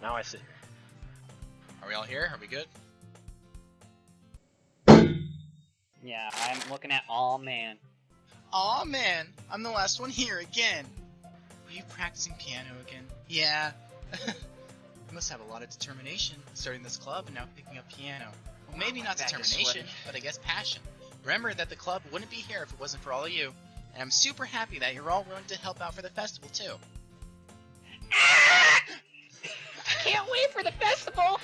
Now I see. Are we all here? Are we good? Yeah, I'm looking at all man. Aw man, I'm the last one here again. Are you practicing piano again? Yeah. You must have a lot of determination starting this club and now picking up piano. Well, maybe not determination, but I guess passion. Remember that the club wouldn't be here if it wasn't for all of you. And I'm super happy that you're all willing to help out for the festival too. Can't wait for the festival!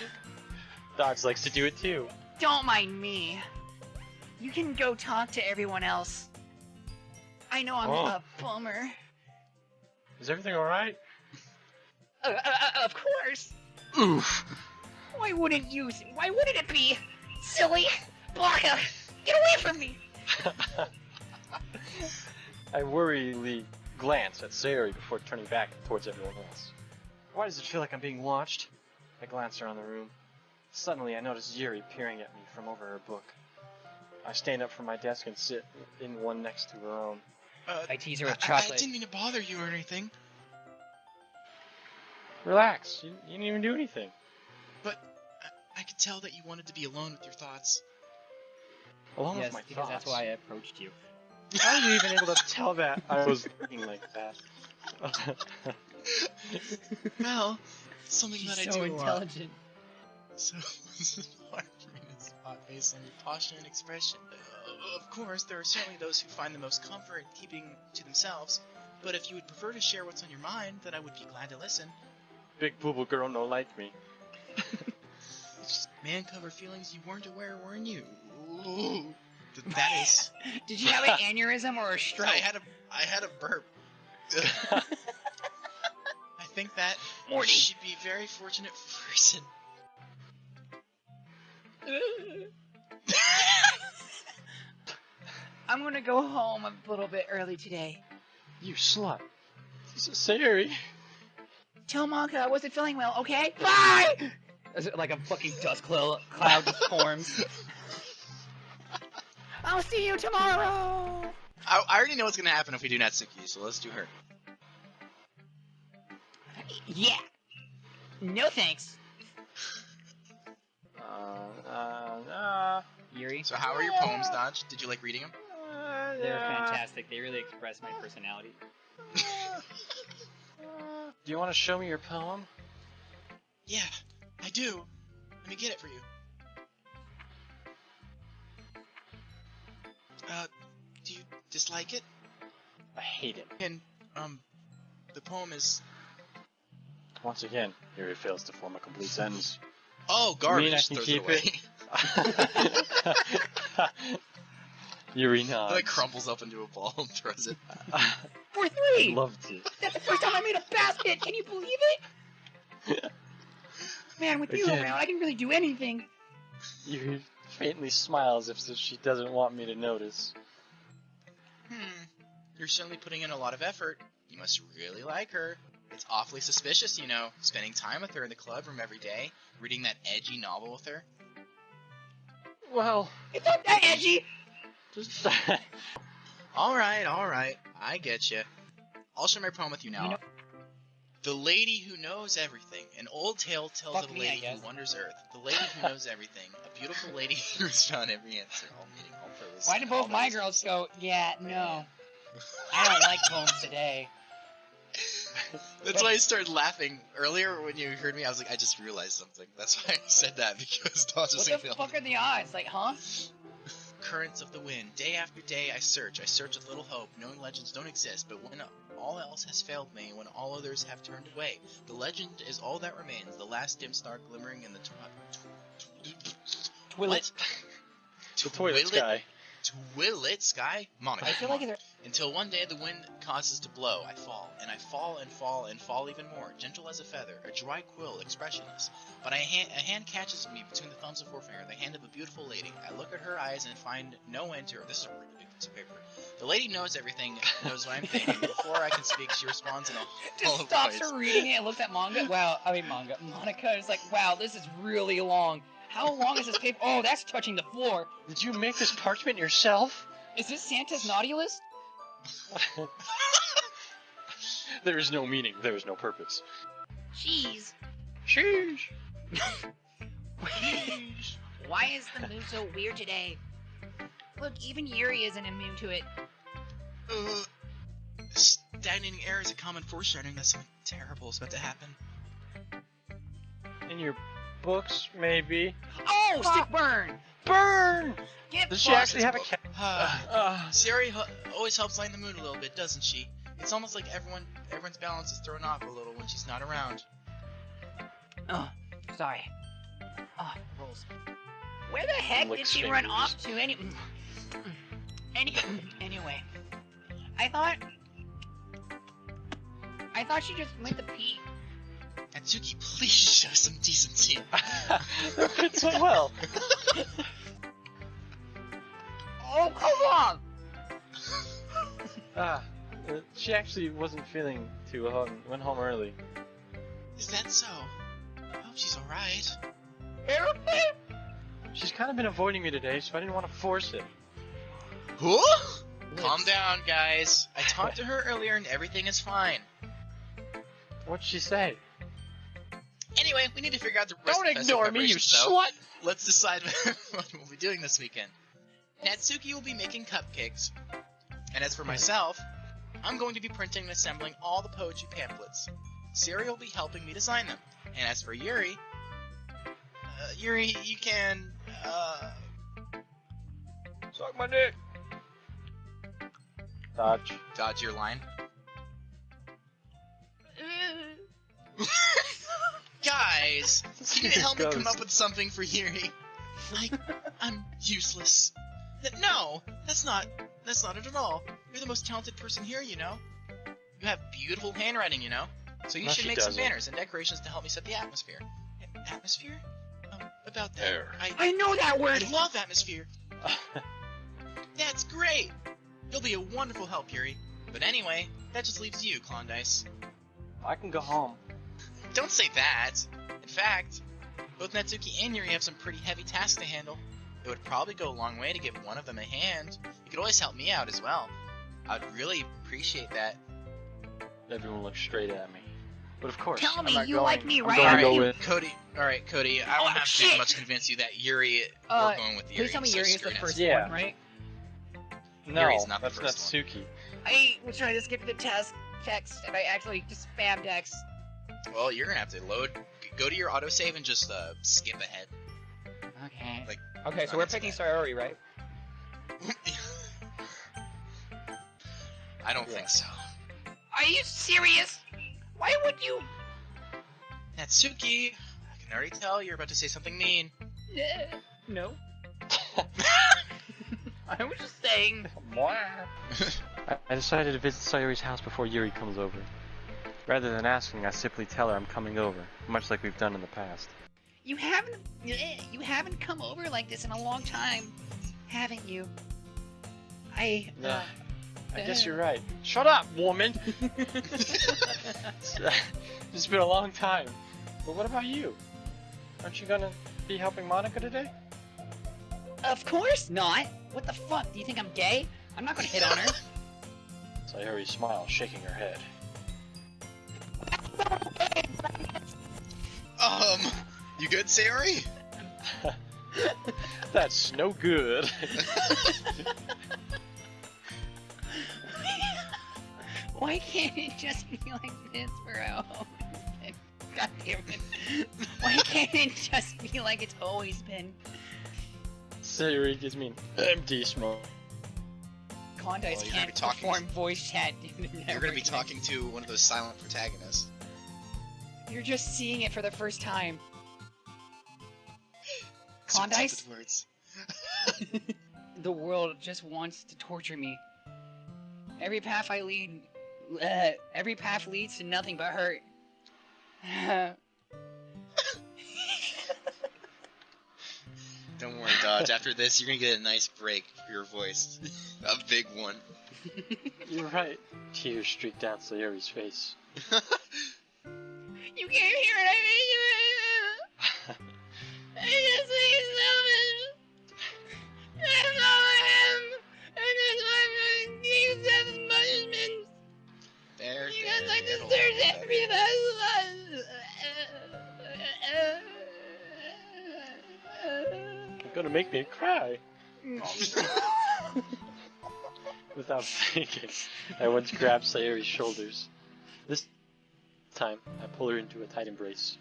Dodge likes to do it too. Don't mind me. You can go talk to everyone else. I know I'm a bummer. Is everything alright? Of course. Oof. Why wouldn't it be? Silly. Baka, get away from me. I worriedly glance at Sayori before turning back towards everyone else. Why does it feel like I'm being watched? I glance around the room. Suddenly I notice Yuri peering at me from over her book. I stand up from my desk and sit in one next to her own. I tease her with I chocolate. didn't mean to bother you or anything. Relax, you didn't even do anything. But I could tell that you wanted to be alone with your thoughts. Along Yes, with my because thoughts. that's why I approached you. How are you even able to tell that I was thinking like that? Well, something that I do so a lot. intelligent. So, hard for me to spot based on your posture and expression. Of course, there are certainly those who find the most comfort in keeping to themselves, but if you would prefer to share what's on your mind, then I would be glad to listen. Big boo-boo girl no like me. Man cover feelings you weren't aware were in you. Ooh, that is... Did you have an aneurysm or a stroke? I had a burp. I think that Morty. she'd be a very fortunate person. I'm gonna go home a little bit early today. You slut. Sayori. Tell Monka I wasn't feeling well, okay? Bye! Is it like a fucking dust cloud just forms? I'll see you tomorrow! I already know what's gonna happen if we do Natsuki, so let's do her. Yeah. No thanks. Yuri? So how are your poems, Dodge? Did you like reading them? They're fantastic. They really express my personality. Do you want to show me your poem? Yeah, I do. Let me get it for you. Do you dislike it? I hate it. And, the poem is... Once again, Yuri fails to form a complete sentence. Oh, You mean I garbage. can Throws keep it away. Yuri It nods. like crumbles up into a ball and throws it. For I'd 3! love to. That's the first time I made a basket! Can you believe it? Man, with you Again. around, I can really do anything. Yuri faintly smiles as if she doesn't want me to notice. You're certainly putting in a lot of effort. You must really like her. It's awfully suspicious, you know, spending time with her in the club room every day, reading that edgy novel with her. Well, It's not that edgy! just... Alright, I get you. I'll share my poem with you now. You know- The lady who knows everything. An old tale tells Fuck of a me, I lady guess. who wanders earth. The lady who knows everything. A beautiful lady who has found every answer. All meaning, all purpose. Why did all both my that is- girls go, yeah, no? I don't like poems today. That's why I started laughing earlier when you heard me. I was like, I just realized something. That's why I said that, because Dodge What doesn't the feel fuck are the odds? Like, huh? Currents of the wind. Day after day I search with little hope, knowing legends don't exist, but when all else has failed me, when all others have turned away, the legend is all that remains, the last dim star glimmering in the Twillet. The toilet sky. Twillet sky? Monica, I feel come like on. it's... Until one day the wind causes to blow, I fall, and I fall and fall and fall even more, gentle as a feather, a dry quill, expressionless. But a hand catches me between the thumbs and forefinger, the hand of a beautiful lady. I look at her eyes and find no end to her. This is a really big piece of paper. The lady knows everything, knows what I'm thinking. Before I can speak, she responds in a Just hollow stops voice. her reading it and looks at manga. Manga. Monica is like, wow, this is really long. How long is this paper? Oh, that's touching the floor. Did you make this parchment yourself? Is this Santa's naughty list? There is no meaning, there is no purpose. Jeez. Sheesh. Why is the mood so weird today? Look, even Yuri isn't immune to it. Stagnating air is a common foreshadowing that something terrible is about to happen. In your books, maybe. Oh, stick burn! Burn! Get Does she actually have a cat? Siri always helps lighten the mood a little bit, doesn't she? It's almost like everyone's balance is thrown off a little when she's not around. Oh, sorry. Oh, rolls. Where the heck did Licks she run fingers. off to anyway, I thought she just went to pee. Natsuki, please show some decency. That fits so well. Oh, come on! She actually wasn't feeling too hot and went home early. Is that so? I hope she's alright. She's kind of been avoiding me today, so I didn't want to force it. Huh? Calm down, guys. I talked to her earlier and everything is fine. What'd she say? Anyway, we need to figure out the rest Don't of the festival ignore me, you preparations, so slut! let's decide what we'll be doing this weekend. Natsuki will be making cupcakes. And as for myself, I'm going to be printing and assembling all the poetry pamphlets. Siri will be helping me design them. And as for Yuri, you can, Suck my dick! Dodge. dodge your line. Guys, you need to help me come up with something for Yuri. Like, I'm useless. No, that's not it at all. You're the most talented person here, you know. You have beautiful handwriting, you know. So you No, should she make some doesn't. banners and decorations to help me set the atmosphere. Atmosphere? About that. Air. I know that word! I love atmosphere. That's great. You'll be a wonderful help, Yuri. But anyway, that just leaves you, Klondice. I can go home. Don't say that. In fact, both Natsuki and Yuri have some pretty heavy tasks to handle. It would probably go a long way to give one of them a hand. You could always help me out as well. I'd really appreciate that. Everyone looked straight at me. But of course, Tell I'm me not you going. like me, I'm right? going to Aren't go you? with. Cody, alright, Cody, I Oh, don't have to shit. much convince you that Yuri, Uh, we're going with Yuri. Please tell me so Yuri is screw the first Yeah. one, right? No, Yuri's not the that's first one. Natsuki. I was trying to skip the text, and I actually just spam text. Well, you're gonna have to go to your autosave and just skip ahead. Okay. Like, Okay, so not we're into picking that. Sayori, right? I don't Yeah. think so. Are you serious? Why would you? Natsuki, I can already tell you're about to say something mean. No. I was just saying. I decided to visit Sayori's house before Yuri comes over. Rather than asking, I simply tell her I'm coming over, much like we've done in the past. You haven't come over like this in a long time, haven't you? I guess you're right. Shut up, woman! It's been a long time. But what about you? Aren't you gonna be helping Monica today? Of course not. What the fuck? Do you think I'm gay? I'm not gonna hit on her. Sayori smiled, shaking her head. You good, Sayori? That's no good. Why can't it just be like this for a whole God damn it. Why can't it just be like it's always been? Sayori gives me an empty smile. Klondice Well, you're gonna can't be talking- perform voice chat. Due to You're gonna be networking. talking to one of those silent protagonists. You're just seeing it for the first time. Scripted Klondice? words. The world just wants to torture me. Every path leads to nothing but hurt. Don't worry, Dodge. After this, you're gonna get a nice break for your voice. A big one. You're right. Tears streaked down Sayori's face. You can't hear it. I just think it's selfish. I love him. And that's why I'm going to give them punishment. There, Because I it'll deserve get better. every last one. gonna make me cry. Without thinking, I once grabbed Sayori's shoulders. This time, I pull her into a tight embrace.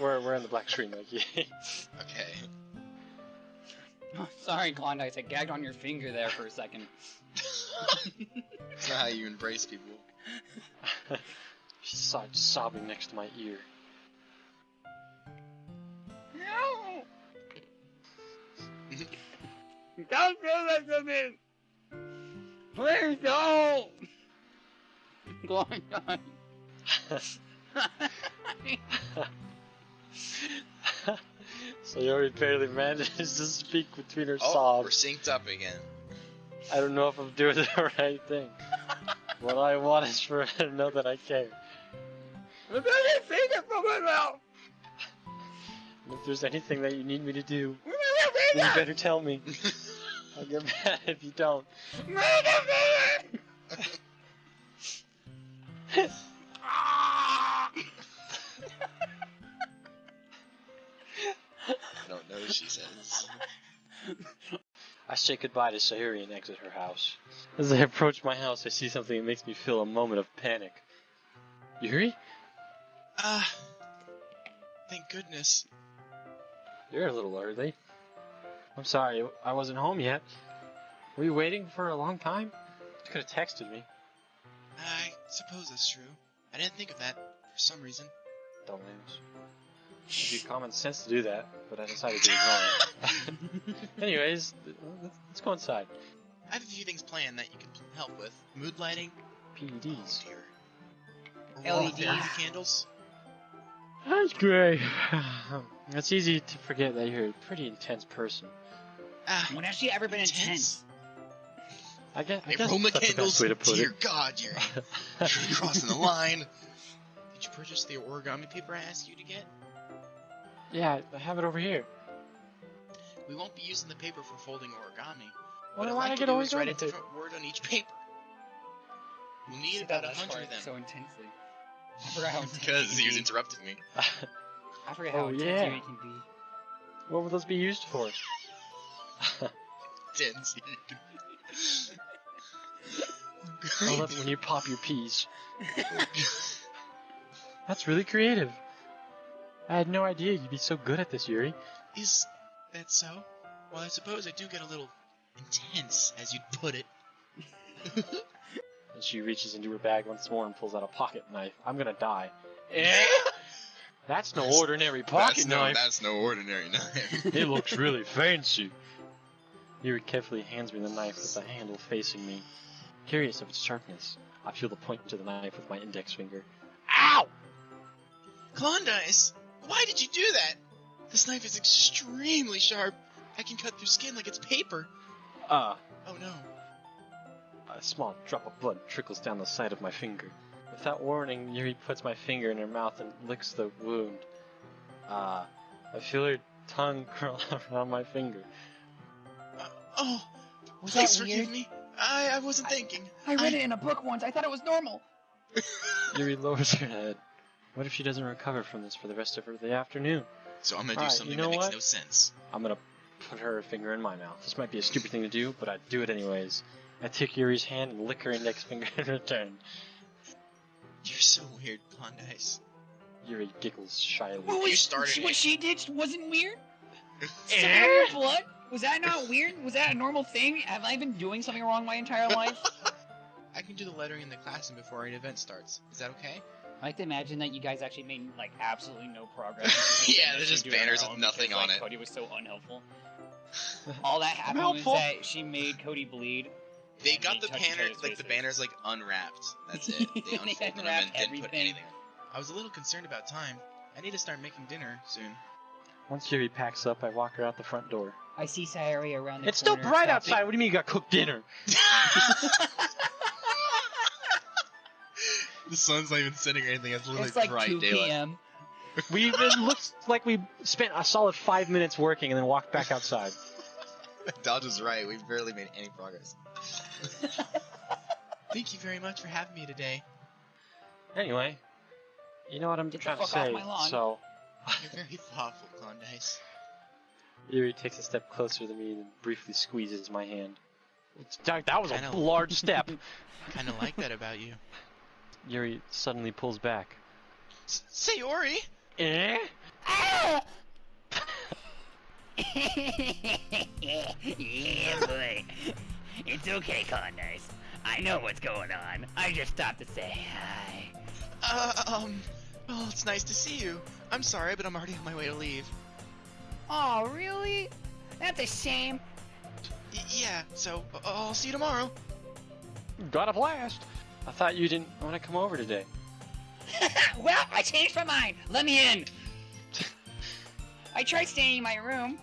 We're on the black screen, Mikey. Okay. Oh, sorry, Klondike. I gagged on your finger there for a second. That's not how you embrace people. She started sobbing next to my ear. No! Don't do this to me! Please don't! Klondike. Sayori barely manages to speak between her Oh, sobs. we're synced up again. I don't know if I'm doing the right thing. What I want is for her to know that I care. Look at your finger from my mouth! And if there's anything that you need me to do, Look at your then you finger! better tell me. I'll get mad if you don't. Look at your finger! Ah! I don't know what she says. I say goodbye to Sayori and exit her house. As I approach my house, I see something that makes me feel a moment of panic. Yuri? Thank goodness. You're a little early. I'm sorry, I wasn't home yet. Were you waiting for a long time? You could have texted me. I suppose that's true. I didn't think of that for some reason. Dumbass. It'd be common sense to do that, but I decided to ignore it. Anyways, let's go inside. I have a few things planned that you can help with. Mood lighting. PEDs. Dear. Or LEDs. therapy candles. That's great. It's easy to forget that you're a pretty intense person. When has she ever been intense? I guess Aroma that's the candles. best way to put Dear it. God, you're crossing the line. Did you purchase the origami paper I asked you to get? Yeah, I have it over here. We won't be using the paper for folding origami. Well, What I'd why like get to do is origami write a paper? different word on each paper. We'll need She about did that 100 of them. so intensely. I forgot how intense Because it you can be. interrupted me. I forget how Oh, intense yeah. Yuri can be. What would those be used for? Dense. I love it when you pop your peas. That's really creative. I had no idea you'd be so good at this, Yuri. Is that so? Well, I suppose I do get a little intense, as you'd put it. And she reaches into her bag once more and pulls out a pocket knife. I'm gonna die. That's no ordinary pocket knife. That's no ordinary knife. It looks really fancy. Yuri carefully hands me the knife with the handle facing me. Curious of its sharpness, I feel the point to the knife with my index finger. Ow! Klondike, why did you do that? This knife is extremely sharp. I can cut through skin like it's paper. Oh no. A small drop of blood trickles down the side of my finger. Without warning, Yuri puts my finger in her mouth and licks the wound. I feel her tongue curl around my finger. Was Please that forgive weird? me. I wasn't thinking. I read it in a book once. I thought it was normal. Yuri lowers her head. What if she doesn't recover from this for the rest of the afternoon? So I'm gonna do Alright, something you know that makes what? no sense. I'm gonna put her finger in my mouth. This might be a stupid thing to do, but I'd do it anyways. I take Yuri's hand and lick her index finger in return. You're so weird, Klondike. Yuri giggles shyly. You started What it. she did wasn't weird? Sucking on your blood? Was that not weird? Was that a normal thing? Have I been doing something wrong my entire life? I can do the lettering in the classroom before an event starts. Is that okay? I like to imagine that you guys actually made like absolutely no progress. Yeah, there's just banners with nothing on it. Cody was so unhelpful. All that happened was helpful. that she made Cody bleed. They And got they the touched each banner, other's like the faces. banners, like unwrapped. That's it. They They unfolded them and unwrapped didn't put everything. anything. I was a little concerned about time. I need to start making dinner soon. Once Yuri packs up, I walk her out the front door. I see Sayori around the It's still corner bright stopping- outside. What do you mean you got cooked dinner? The sun's not even setting or anything. It's literally It's like bright 2 daylight. p.m. It looks like we spent a solid 5 minutes working and then walked back outside. Dodge is right. We've barely made any progress. Thank you very much for having me today. Anyway, you know what I'm Get the trying to fuck off say, my lawn. so You're very thoughtful, Condice. Yuri takes a step closer to me and briefly squeezes my hand. That was Kinda- a large step. Kinda like that about you. Yuri suddenly pulls back. Sayori! Eh? Yeah, boy. It's okay, Condice. I know what's going on. I just stopped to say hi. Well, it's nice to see you. I'm sorry, but I'm already on my way to leave. Oh, really? That's a shame. Yeah, so I'll see you tomorrow. Got a blast. I thought you didn't want to come over today. Well, I changed my mind. Let me in. I tried staying in my room,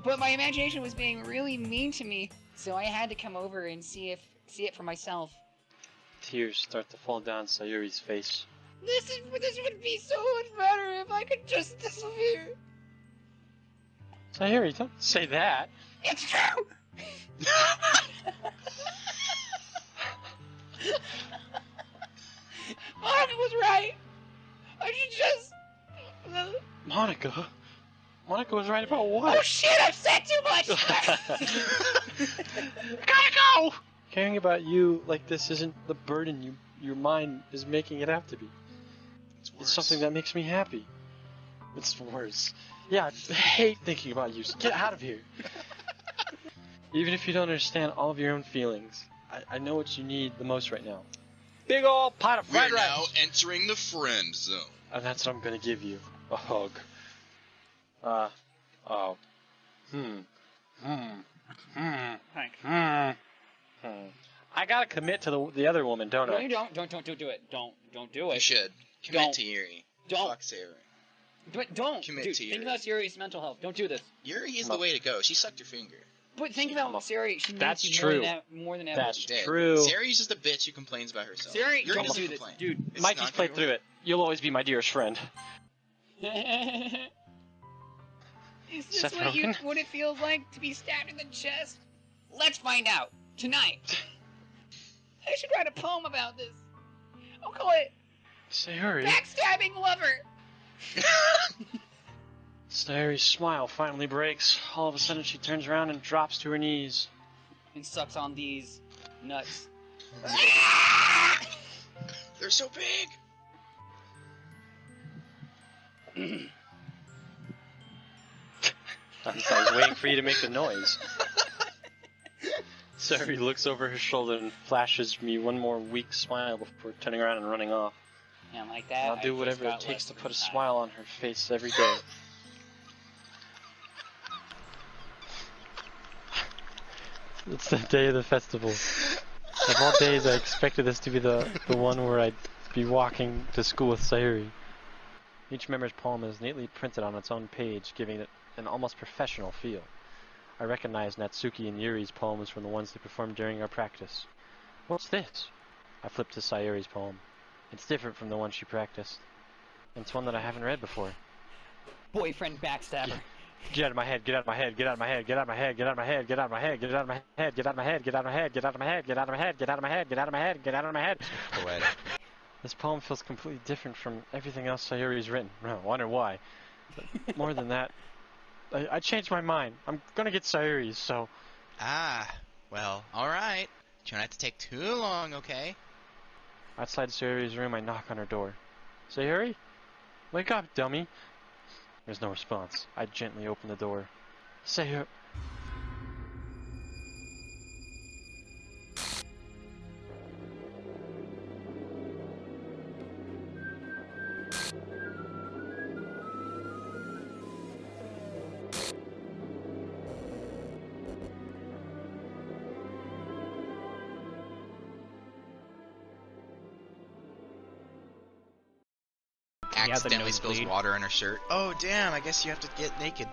but my imagination was being really mean to me, so I had to come over and see it for myself. Tears start to fall down Sayuri's face. This would be so much better if I could just disappear. Sayuri, don't say that. It's true. Monica was right. I should just. Monica? Monica was right about what? Oh shit! I've said too much. Gotta go! Caring about you like this isn't the burden your mind is making it have to be. It's something that makes me happy. It's worse. Yeah, I hate thinking about you. So get out of here. Even if you don't understand all of your own feelings, I know what you need the most right now. Big ol' pot of fried We're rice. now entering the friend zone. And that's what I'm gonna give you. A hug. I gotta commit to the other woman, don't No, I? you don't. Don't do it. Don't do You it. should. Commit Don't. to Yuri. Don't. Fuck Sayori. But don't. Commit Dude, to think Yuri. about Siri's mental health. Don't do this. Yuri is the way to go. She sucked your finger. But think about Siri. She That's needs you true. more than ever. That's She did. true. Sayori's just a bitch who complains about herself. Siri, Yuri don't doesn't do this, complain. dude. It's Mikey's not played gonna through work. it. You'll always be my dearest friend. Is this Seth what Rogen? what it feels like to be stabbed in the chest? Let's find out tonight. I should write a poem about this. I'll call it Sayuri. "Backstabbing Lover." Sayuri's smile finally breaks. All of a sudden she turns around and drops to her knees. And sucks on these nuts. They're so big. I was waiting for you to make the noise. Sayuri looks over her shoulder and flashes me one more weak smile before turning around and running off. And like that, I'll do whatever it takes to put a smile on her face every day. It's the day of the festival. Of all days, I expected this to be the one where I'd be walking to school with Sayuri. Each member's poem is neatly printed on its own page, giving it an almost professional feel. I recognize Natsuki and Yuri's poems from the ones they performed during our practice. What's this? I flipped to Sayuri's poem. It's different from the one she practiced. It's one that I haven't read before. Boyfriend backstabber. Get out of my head, get out of my head, get out of my head, get out of my head, get out of my head, get out of my head, get out of my head, get out of my head, get out of my head, get out of my head, get out of my head, get out of my head, get out of my head, get out of my head. Poetic. This poem feels completely different from everything else Sayuri's written. I wonder why. But more than that, I changed my mind. I'm gonna get Sayuri's, so... Well, alright. Try not to take too long, okay? Outside Sayuri's room, I knock on her door. Sayuri? Wake up, dummy. There's no response. I gently open the door. Sayuri... Accidentally spills water on her shirt. Oh, damn, I guess you have to get naked.